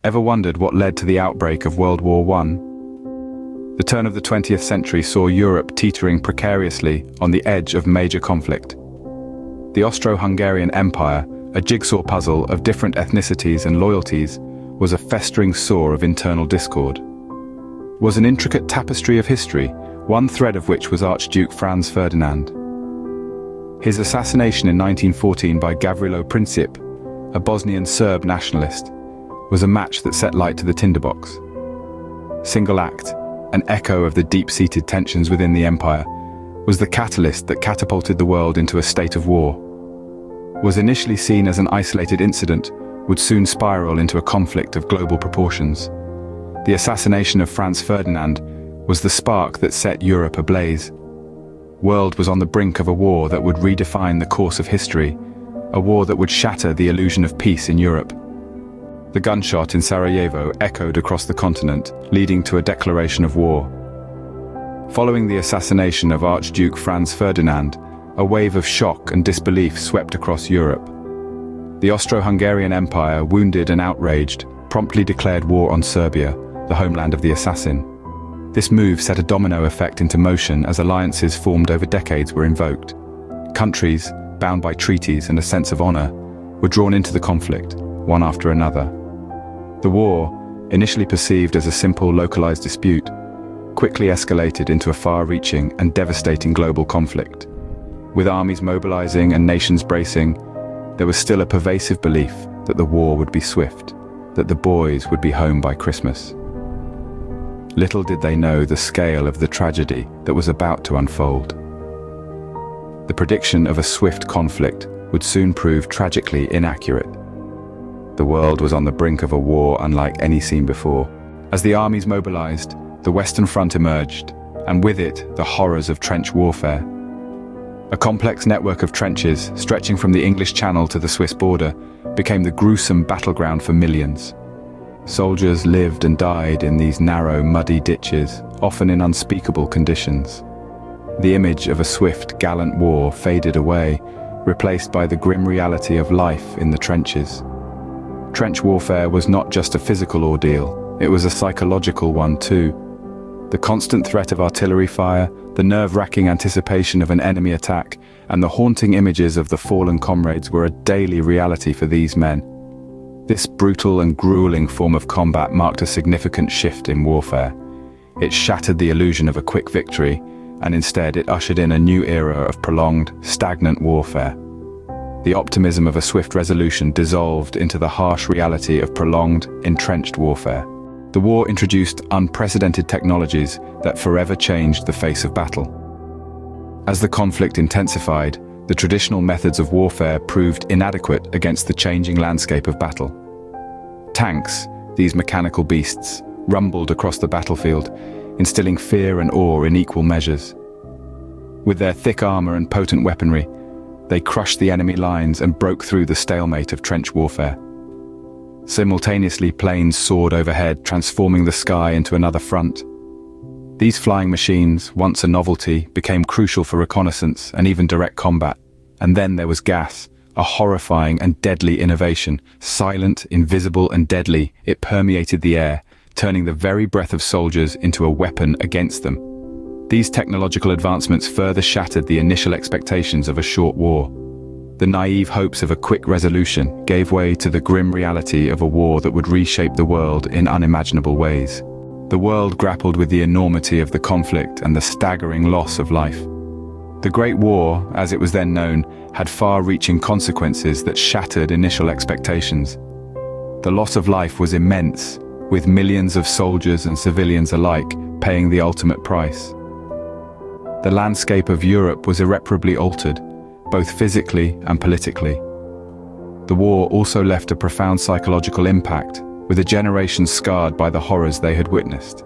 Ever wondered what led to the outbreak of World War I? The turn of the 20th century saw Europe teetering precariously on the edge of major conflict. The Austro-Hungarian Empire, a jigsaw puzzle of different ethnicities and loyalties, was a festering sore of internal discord. Was an intricate tapestry of history, one thread of which was Archduke Franz Ferdinand. His assassination in 1914 by Gavrilo Princip, a Bosnian Serb nationalist, was a match that set light to the tinderbox. Single act, an echo of the deep-seated tensions within the empire, was the catalyst that catapulted the world into a state of war. Was initially seen as an isolated incident, would soon spiral into a conflict of global proportions. The assassination of Franz Ferdinand was the spark that set Europe ablaze. World was on the brink of a war that would redefine the course of history, a war that would shatter the illusion of peace in Europe. The gunshot in Sarajevo echoed across the continent, leading to a declaration of war. Following the assassination of Archduke Franz Ferdinand, a wave of shock and disbelief swept across Europe. The Austro-Hungarian Empire, wounded and outraged, promptly declared war on Serbia, the homeland of the assassin. This move set a domino effect into motion as alliances formed over decades were invoked. Countries, bound by treaties and a sense of honor, were drawn into the conflict, one after another. The war, initially perceived as a simple localized dispute, quickly escalated into a far-reaching and devastating global conflict. With armies mobilizing and nations bracing, there was still a pervasive belief that the war would be swift, that the boys would be home by Christmas. Little did they know the scale of the tragedy that was about to unfold. The prediction of a swift conflict would soon prove tragically inaccurate. The world was on the brink of a war unlike any seen before. As the armies mobilized, the Western Front emerged, and with it, the horrors of trench warfare. A complex network of trenches, stretching from the English Channel to the Swiss border, became the gruesome battleground for millions. Soldiers lived and died in these narrow, muddy ditches, often in unspeakable conditions. The image of a swift, gallant war faded away, replaced by the grim reality of life in the trenches. Trench warfare was not just a physical ordeal, it was a psychological one too. The constant threat of artillery fire, the nerve-wracking anticipation of an enemy attack, and the haunting images of the fallen comrades were a daily reality for these men. This brutal and grueling form of combat marked a significant shift in warfare. It shattered the illusion of a quick victory, and instead it ushered in a new era of prolonged, stagnant warfare. The optimism of a swift resolution dissolved into the harsh reality of prolonged, entrenched warfare. The war introduced unprecedented technologies that forever changed the face of battle. As the conflict intensified, the traditional methods of warfare proved inadequate against the changing landscape of battle. Tanks, these mechanical beasts, rumbled across the battlefield, instilling fear and awe in equal measures. With their thick armor and potent weaponry, they crushed the enemy lines and broke through the stalemate of trench warfare. Simultaneously, planes soared overhead, transforming the sky into another front. These flying machines, once a novelty, became crucial for reconnaissance and even direct combat. And then there was gas, a horrifying and deadly innovation. Silent, invisible and deadly, it permeated the air, turning the very breath of soldiers into a weapon against them. These technological advancements further shattered the initial expectations of a short war. The naive hopes of a quick resolution gave way to the grim reality of a war that would reshape the world in unimaginable ways. The world grappled with the enormity of the conflict and the staggering loss of life. The Great War, as it was then known, had far-reaching consequences that shattered initial expectations. The loss of life was immense, with millions of soldiers and civilians alike paying the ultimate price. The landscape of Europe was irreparably altered, both physically and politically. The war also left a profound psychological impact, with a generation scarred by the horrors they had witnessed.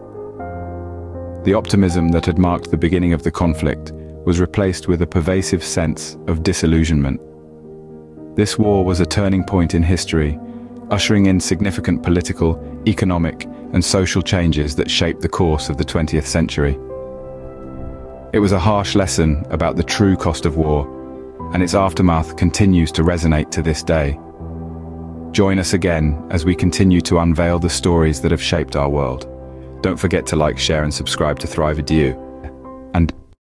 The optimism that had marked the beginning of the conflict was replaced with a pervasive sense of disillusionment. This war was a turning point in history, ushering in significant political, economic, and social changes that shaped the course of the 20th century. It was a harsh lesson about the true cost of war, and its aftermath continues to resonate to this day. Join us again as we continue to unveil the stories that have shaped our world. Don't forget to like, share and subscribe to Thrive Edu.